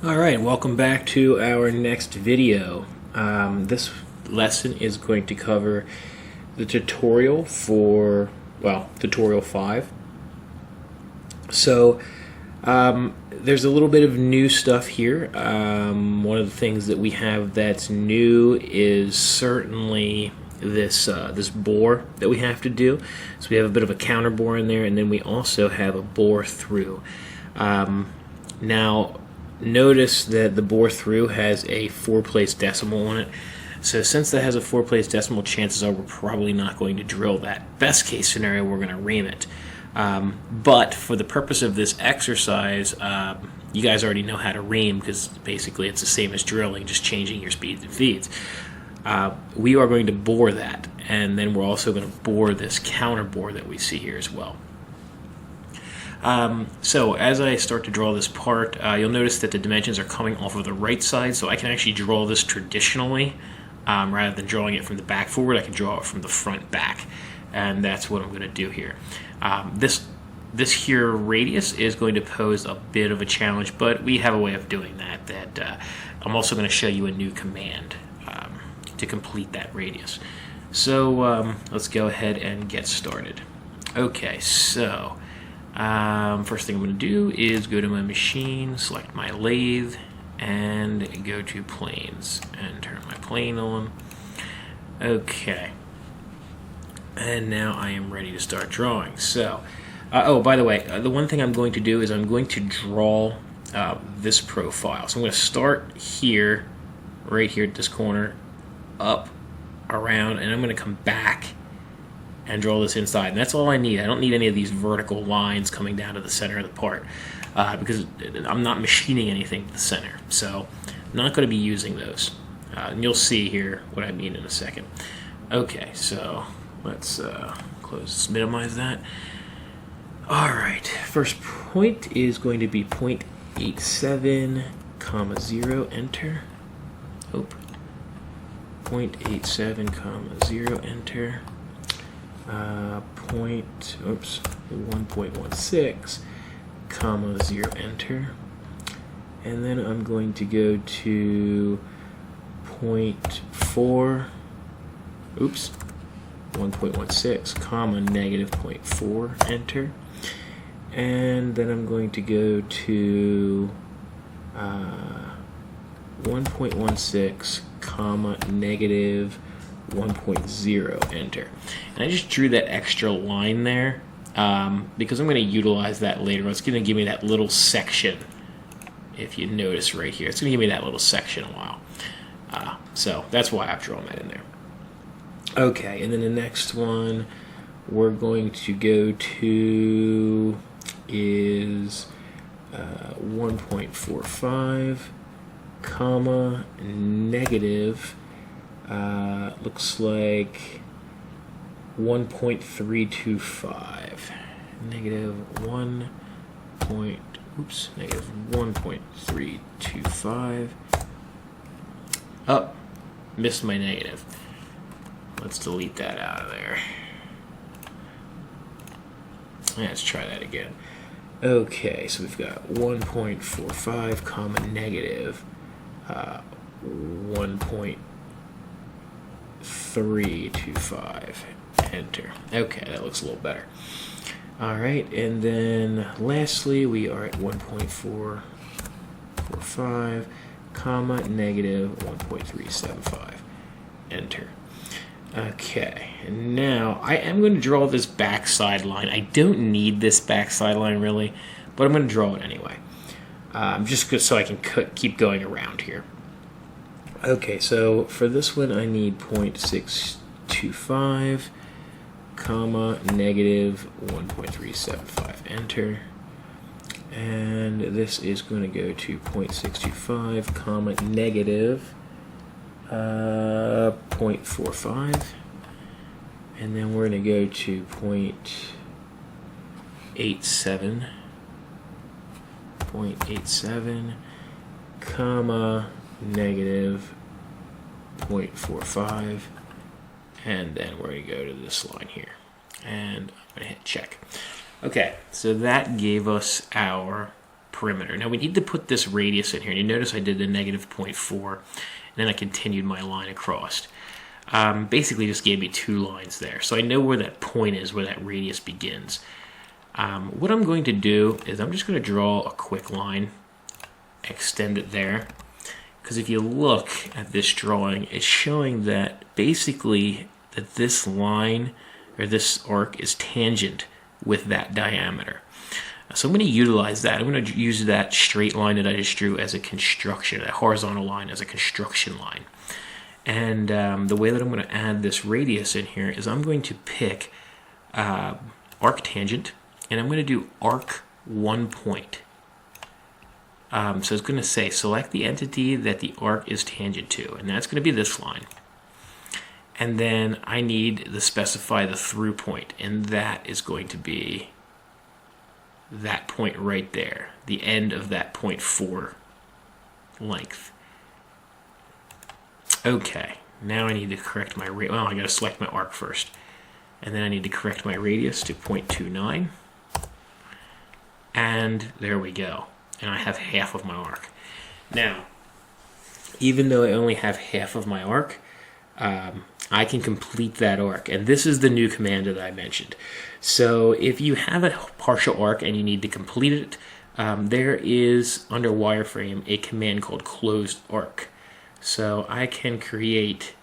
Alright, welcome back to our next video. This lesson is going to cover the tutorial for, tutorial 5. So, there's a little bit of new stuff here. One of the things that we have that's new is certainly this bore that we have to do. So we have a bit of a counter bore in there, and then we also have a bore through. Now, notice that the bore through has a 4-place decimal on it. So since that has a 4-place decimal, chances are we're probably not going to drill that. Best case scenario, we're going to ream it. But for the purpose of this exercise, you guys already know how to ream because basically it's the same as drilling, just changing your speeds and feeds. We are going to bore that, and then we're also going to bore this counter bore that we see here as well. So as I start to draw this part, you'll notice that the dimensions are coming off of the right side, so I can actually draw this traditionally. Rather than drawing it from the back forward, I can draw it from the front back, and that's what I'm going to do here. This here radius is going to pose a bit of a challenge, but we have a way of doing that I'm also going to show you a new command to complete that radius. So let's go ahead and get started. Okay, so first thing I'm going to do is go to my machine, select my lathe, and go to planes and turn my plane on. Okay, and now I am ready to start drawing. So oh, by the way, the one thing I'm going to do is I'm going to draw this profile. So I'm going to start here, right here at this corner, up, around, and I'm going to come back and draw this inside. And that's all I need. I don't need any of these vertical lines coming down to the center of the part because I'm not machining anything to the center. So I'm not going to be using those. And you'll see here what I mean in a second. Okay, so let's close, minimize that. All right, first point is going to be 0.87, 0, enter. 0.87, 0, enter. 1.16, 0, enter. And then I'm going to go to 1.16, negative 0.4, enter. And then I'm going to go to 1.16, negative 1.0, enter. And I just drew that extra line there because I'm going to utilize that later. It's going to give me that little section. If you notice right here, it's going to give me that little section a while. So that's why I've drawn that in there. Okay, and then the next one we're going to go to is 1.45, negative, looks like 1.325, negative 1.325. Oh, missed my negative. Let's delete that out of there. Let's try that again. Okay, so we've got 1.45, negative 1.325, enter. Okay, that looks a little better. All right, and then lastly, we are at 1.445, negative 1.375, enter. Okay, and now I am going to draw this backside line. I don't need this backside line really, but I'm going to draw it anyway. Just so I can keep going around here. Okay, so for this one I need 0.625, negative 1.375, enter. And this is going to go to 0.625, negative 0.45, and then we're going to go to 0.87, negative 0.45, and then we're going to go to this line here, and I'm going to hit check. Okay, so that gave us our perimeter. Now we need to put this radius in here. And you notice I did the negative 0.4, and then I continued my line across. Basically just gave me 2 lines there. So I know where that point is, where that radius begins. What I'm going to do is I'm just going to draw a quick line, extend it there. Because if you look at this drawing, it's showing that basically that this line or this arc is tangent with that diameter. So I'm going to utilize that. I'm going to use that straight line that I just drew as a construction, that horizontal line as a construction line. And the way that I'm going to add this radius in here is I'm going to pick arc tangent, and I'm going to do arc 1 point. So it's going to say select the entity that the arc is tangent to, and that's going to be this line. And then I need to specify the through point, and that is going to be that point right there, the end of that 0.4 length. Okay, now I need to correct my radius. Well, I got to select my arc first, and then I need to correct my radius to 0.29, and there we go. And I have half of my arc. Now, even though I only have half of my arc, I can complete that arc. And this is the new command that I mentioned. So if you have a partial arc and you need to complete it, there is, under wireframe, a command called closed arc. So I can create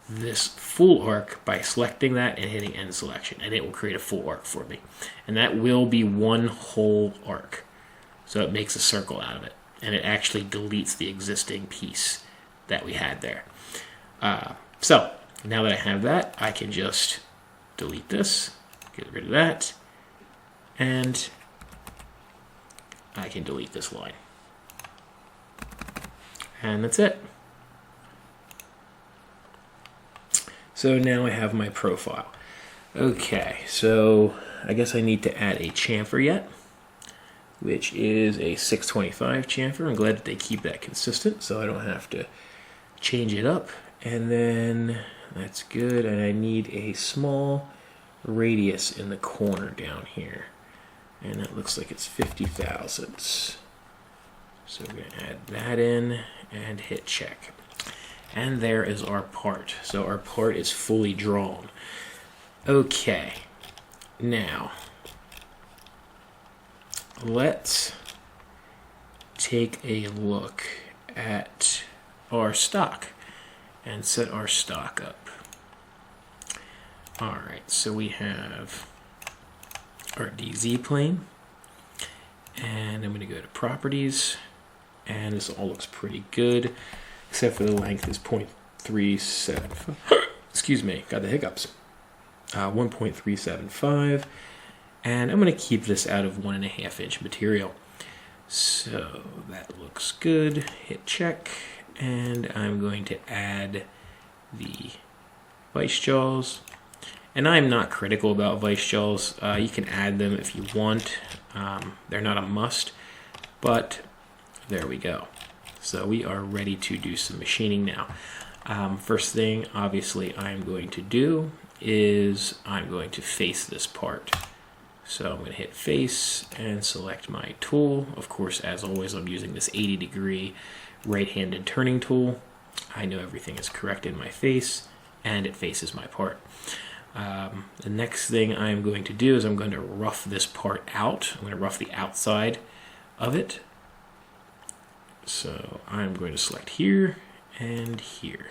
this full arc by selecting that and hitting end selection, and it will create a full arc for me. And that will be one whole arc. So it makes a circle out of it, and it actually deletes the existing piece that we had there. So now that I have that, I can just delete this, get rid of that, and I can delete this line. And that's it. So now I have my profile. Okay, so I guess I need to add a chamfer yet, which is a 625 chamfer. I'm glad that they keep that consistent so I don't have to change it up. And then that's good, and I need a small radius in the corner down here, and that looks like it's 50 thousandths. So we're going to add that in and hit check. And there is our part. So our part is fully drawn. Okay, now let's take a look at our stock and set our stock up. Alright, so we have our DZ plane, and I'm going to go to properties, and this all looks pretty good, except for the length is 0.37. Excuse me, got the hiccups. 1.375, and I'm going to keep this out of 1.5 inch material. So that looks good. Hit check, and I'm going to add the vice jaws. And I'm not critical about vice jaws. You can add them if you want. They're not a must, but there we go. So we are ready to do some machining now. First thing, obviously, I'm going to do is I'm going to face this part. So I'm going to hit face and select my tool. Of course, as always, I'm using this 80-degree right-handed turning tool. I know everything is correct in my face, and it faces my part. The next thing I'm going to do is I'm going to rough this part out. I'm going to rough the outside of it. So I'm going to select here and here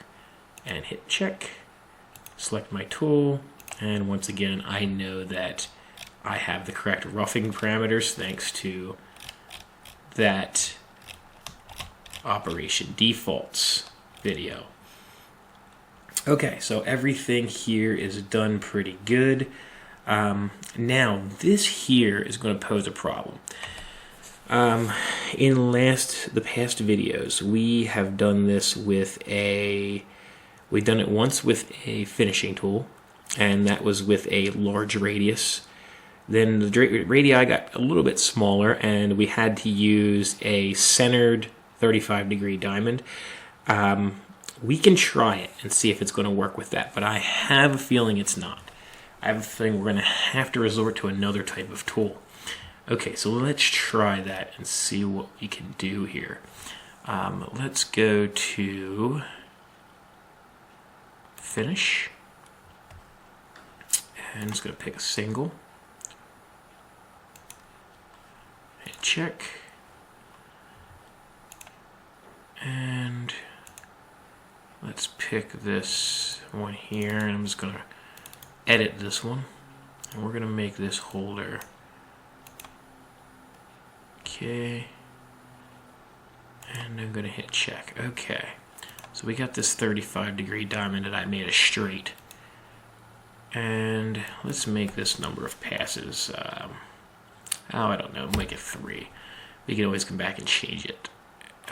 and hit check. Select my tool, and once again, I know that I have the correct roughing parameters thanks to that Operation Defaults video. Okay, so everything here is done pretty good. Now, this here is going to pose a problem. In the past videos, we have done this with we've done it once with a finishing tool, and that was with a large radius. Then the radii got a little bit smaller, and we had to use a centered 35-degree diamond. We can try it and see if it's going to work with that, but I have a feeling it's not. I have a feeling we're going to have to resort to another type of tool. Okay, so let's try that and see what we can do here. Let's go to finish. And I'm just going to pick a single. Hit check. And let's pick this one here, and I'm just going to edit this one. And we're going to make this holder. Okay. And I'm going to hit check. Okay. So we got this 35-degree diamond that I made a straight. And let's make this number of passes. I don't know, make it 3. We can always come back and change it.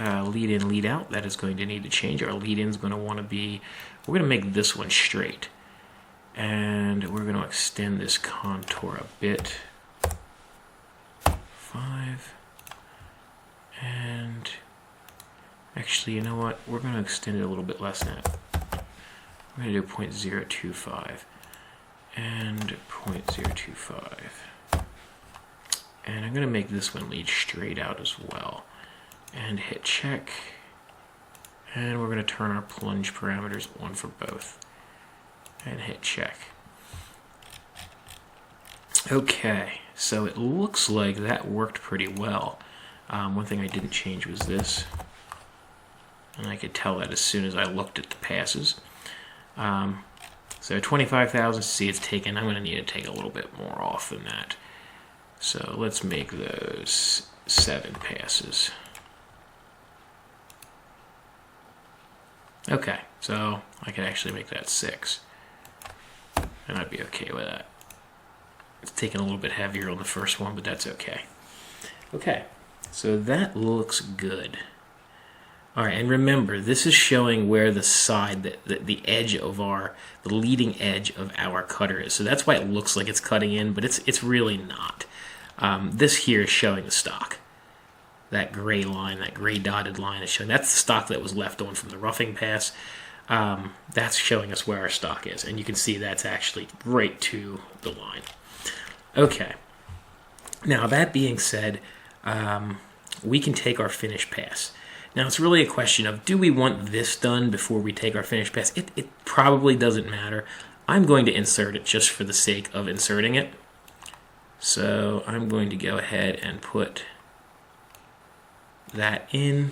Lead in, lead out, that is going to need to change. Our lead in is going to want to be, we're going to make this one straight. And we're going to extend this contour a bit. 5. And actually, you know what? We're going to extend it a little bit less than that. We're going to do 0.025 and 0.025. And I'm going to make this one lead straight out as well. And hit check. And we're going to turn our plunge parameters on for both. And hit check. Okay, so it looks like that worked pretty well. One thing I didn't change was this. And I could tell that as soon as I looked at the passes. So 25,000, see it's taken. I'm going to need to take a little bit more off than that. So let's make those 7 passes. Okay, so I could actually make that 6. And I'd be okay with that. It's taking a little bit heavier on the first one, but that's okay. Okay, so that looks good. All right, and remember, this is showing where the side, the edge of the leading edge of our cutter is. So that's why it looks like it's cutting in, but it's really not. This here is showing the stock. That gray line, that gray dotted line is showing, that's the stock that was left on from the roughing pass. That's showing us where our stock is. And you can see that's actually right to the line. Okay. Now, that being said, we can take our finish pass. Now, it's really a question of, do we want this done before we take our finish pass? It probably doesn't matter. I'm going to insert it just for the sake of inserting it. So I'm going to go ahead and put that in.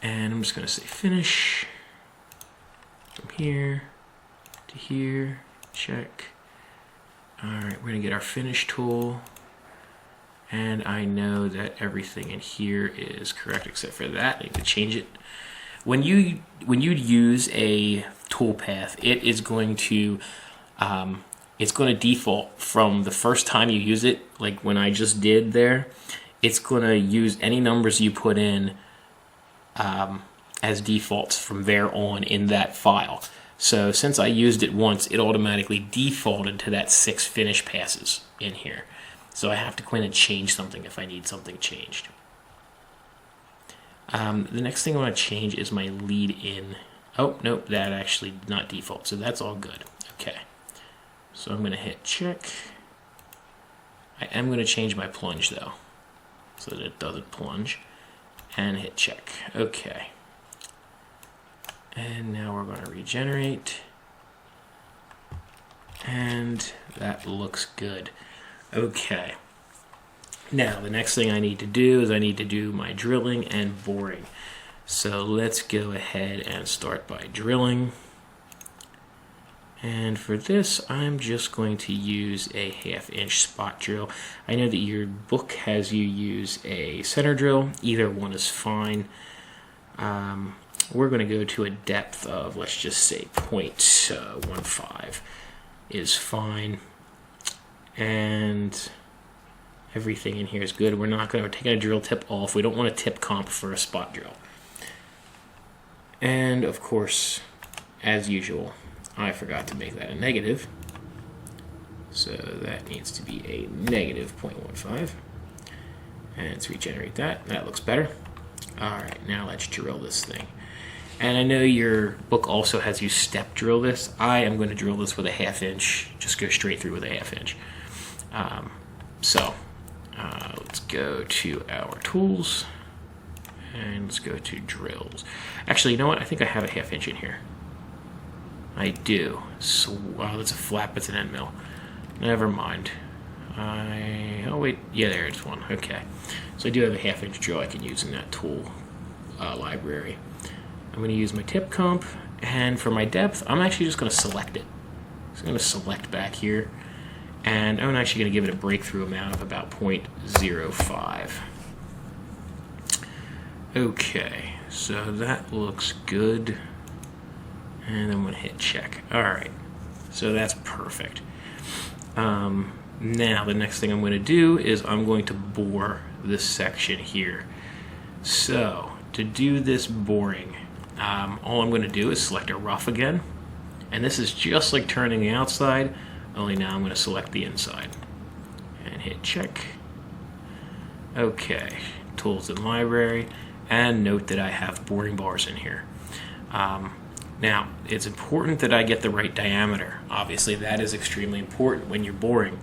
And I'm just going to say finish. From here to here. Check. All right, we're going to get our finish tool. And I know that everything in here is correct except for that. I need to change it. When you use a toolpath, it is going to default from the first time you use it, like when I just did there. It's going to use any numbers you put in as defaults from there on in that file. So since I used it once, it automatically defaulted to that 6 finish passes in here. So I have to go in and change something if I need something changed. The next thing I want to change is my lead in. Oh, nope, that actually did not default, so that's all good. Okay, so I'm going to hit check. I am going to change my plunge though, so that it doesn't plunge, and hit check. Okay, and now we're going to regenerate, and that looks good. Okay, now the next thing I need to do is I need to do my drilling and boring. So let's go ahead and start by drilling. And for this, I'm just going to use a 1/2 inch spot drill. I know that your book has you use a center drill. Either one is fine. We're going to go to a depth of, let's just say 0.15 is fine. And everything in here is good. We're taking a drill tip off. We don't want a tip comp for a spot drill. And of course, as usual, I forgot to make that a negative. So that needs to be a negative 0.15. And let's regenerate that. That looks better. Alright, now let's drill this thing. And I know your book also has you step drill this. I am going to drill this with a 1/2 inch. Just go straight through with a 1/2 inch. So let's go to our tools and let's go to drills. Actually, you know what? I think I have a 1/2 inch in here. I do. So, wow, that's a flat, but it's an end mill. Never mind. Oh wait, yeah, there's one. Okay, so I do have a 1/2 inch drill I can use in that tool library. I'm going to use my tip comp, and for my depth, I'm actually just going to select it. So I'm going to select back here, and I'm actually going to give it a breakthrough amount of about 0.05. Okay, so that looks good, and I'm going to hit check. Alright, so that's perfect. Now the next thing I'm going to do is I'm going to bore this section here. So to do this boring, all I'm going to do is select a rough again, and this is just like turning the outside, only now I'm going to select the inside and hit check. Okay, tools and library, and note that I have boring bars in here. Now, it's important that I get the right diameter. Obviously, that is extremely important when you're boring.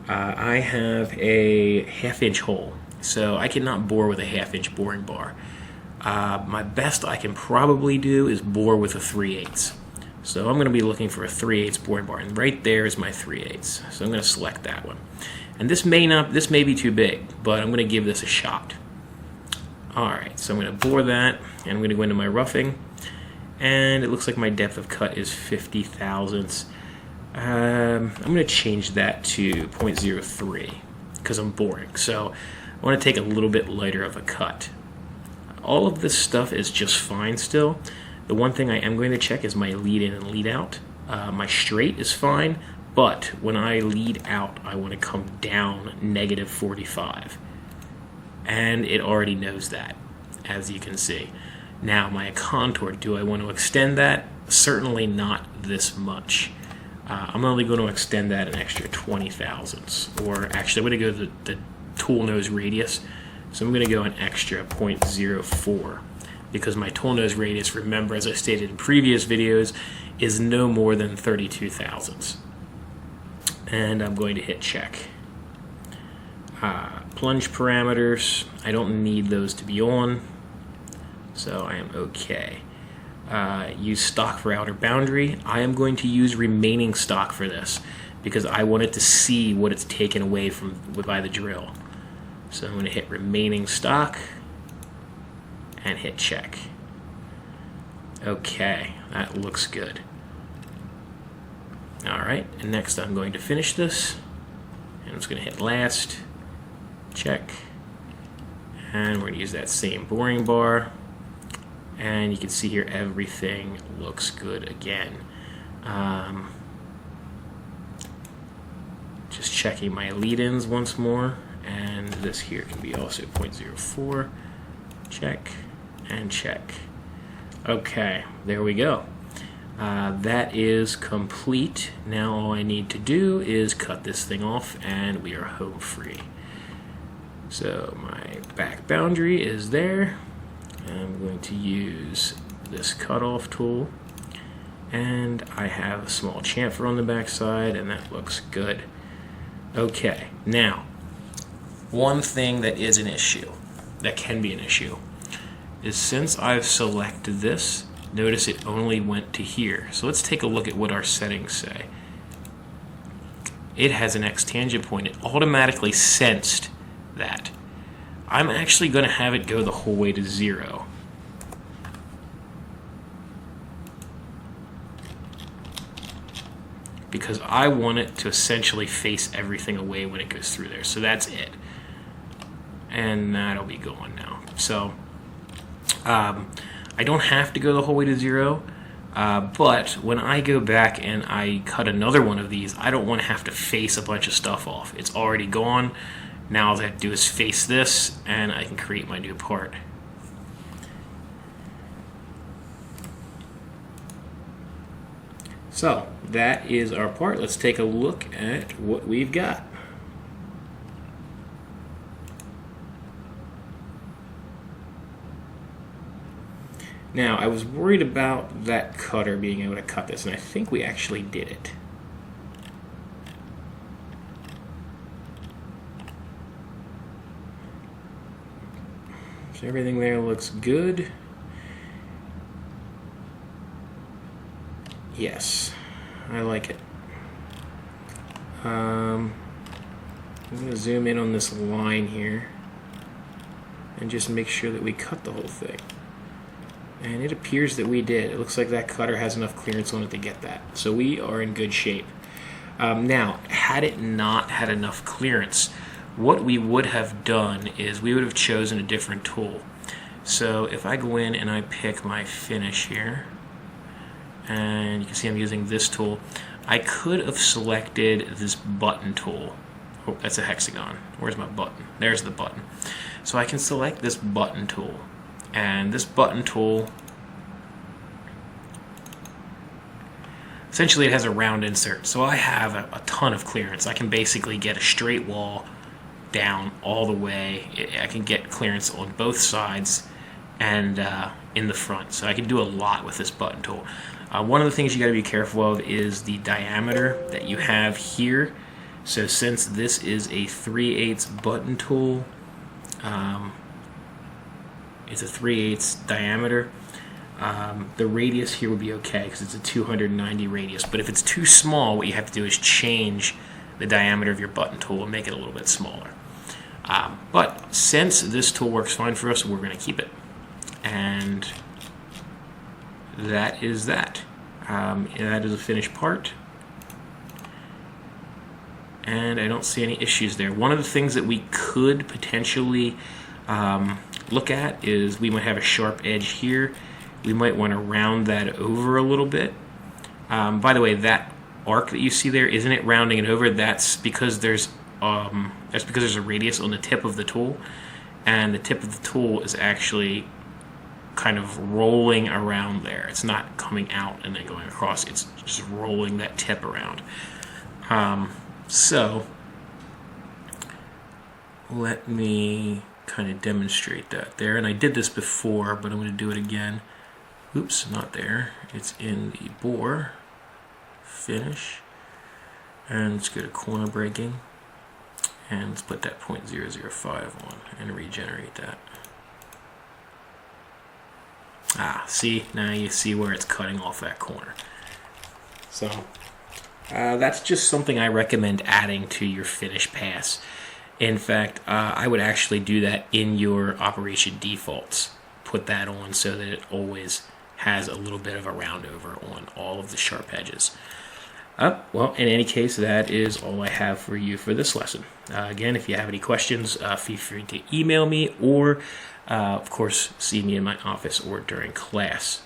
I have a 1/2 inch hole, so I cannot bore with a 1/2 inch boring bar. My best I can probably do is bore with a 3/8. So I'm going to be looking for a 3/8 boring bar, and right there is my 3/8. So I'm going to select that one. And this may be too big, but I'm going to give this a shot. Alright, so I'm going to bore that, and I'm going to go into my roughing. And it looks like my depth of cut is 50 thousandths. I'm going to change that to 0.03 because I'm boring. So I want to take a little bit lighter of a cut. All of this stuff is just fine still. The one thing I am going to check is my lead in and lead out. My straight is fine, but when I lead out, I want to come down -45. And it already knows that, as you can see. Now my contour, do I want to extend that? Certainly not this much. I'm only going to extend that an extra 20 thousandths, or actually I'm going to go the tool nose radius. So I'm going to go an extra 0.04 because my tool nose radius, remember, as I stated in previous videos, is no more than 32 thousandths. And I'm going to hit check. Plunge parameters, I don't need those to be on, so I am okay. Use stock for outer boundary. I am going to use remaining stock for this because I want it to see what it's taken away from by the drill. So I'm going to hit remaining stock and hit check. Okay, that looks good. Alright, and next I'm going to finish this, and I'm just going to hit last, check, and we're going to use that same boring bar. And you can see here everything looks good again. Just checking my lead-ins once more, and this here can be also 0.04. Check and check. Okay, there we go. That is complete. Now all I need to do is cut this thing off, and we are home free. So my back boundary is there. I'm going to use this cutoff tool, and I have a small chamfer on the back side, and that looks good. Okay, now one thing that is an issue, that can be an issue, is since I've selected this, notice it only went to here. So let's take a look at what our settings say. It has an X tangent point. It automatically sensed that. I'm actually going to have it go the whole way to 0. Because I want it to essentially face everything away when it goes through there. So that's it. And that'll be gone now. So I don't have to go the whole way to 0. But when I go back and I cut another one of these, I don't want to have to face a bunch of stuff off. It's already gone. Now all I have to do is face this, and I can create my new part. So that is our part. Let's take a look at what we've got. Now, I was worried about that cutter being able to cut this, and I think we actually did it. So everything there looks good. Yes, I like it. I'm going to zoom in on this line here and just make sure that we cut the whole thing. And it appears that we did. It looks like that cutter has enough clearance on it to get that. So we are in good shape. Now, had it not had enough clearance, what we would have done is we would have chosen a different tool. So if I go in and I pick my finish here, and you can see I'm using this tool, I could have selected this button tool. Oh, that's a hexagon. Where's my button? There's the button. So I can select this button tool. And this button tool, essentially it has a round insert. So I have a ton of clearance. I can basically get a straight wall down all the way. I can get clearance on both sides and in the front. So I can do a lot with this button tool. One of the things you got to be careful of is the diameter that you have here. So since this is a 3/8 button tool, it's a 3/8 diameter, the radius here would be okay because it's a 290 radius. But if it's too small, what you have to do is change the diameter of your button tool and make it a little bit smaller. But since this tool works fine for us, we're going to keep it. And that is that. That is a finished part. And I don't see any issues there. One of the things that we could potentially look at is we might have a sharp edge here. We might want to round that over a little bit. By the way, that arc that you see there, isn't it rounding it over? That's because there's a radius on the tip of the tool, and the tip of the tool is actually kind of rolling around there. It's not coming out and then going across. It's just rolling that tip around. So let me kind of demonstrate that there. And I did this before, but I'm going to do it again. Oops, not there. It's in the bore. Finish. And let's go to corner breaking. And let's put that 0.005 on and regenerate that. See, now you see where it's cutting off that corner. So that's just something I recommend adding to your finish pass. In fact, I would actually do that in your operation defaults. Put that on so that it always has a little bit of a round over on all of the sharp edges. Well, in any case, that is all I have for you for this lesson. Again, if you have any questions, feel free to email me or, of course, see me in my office or during class.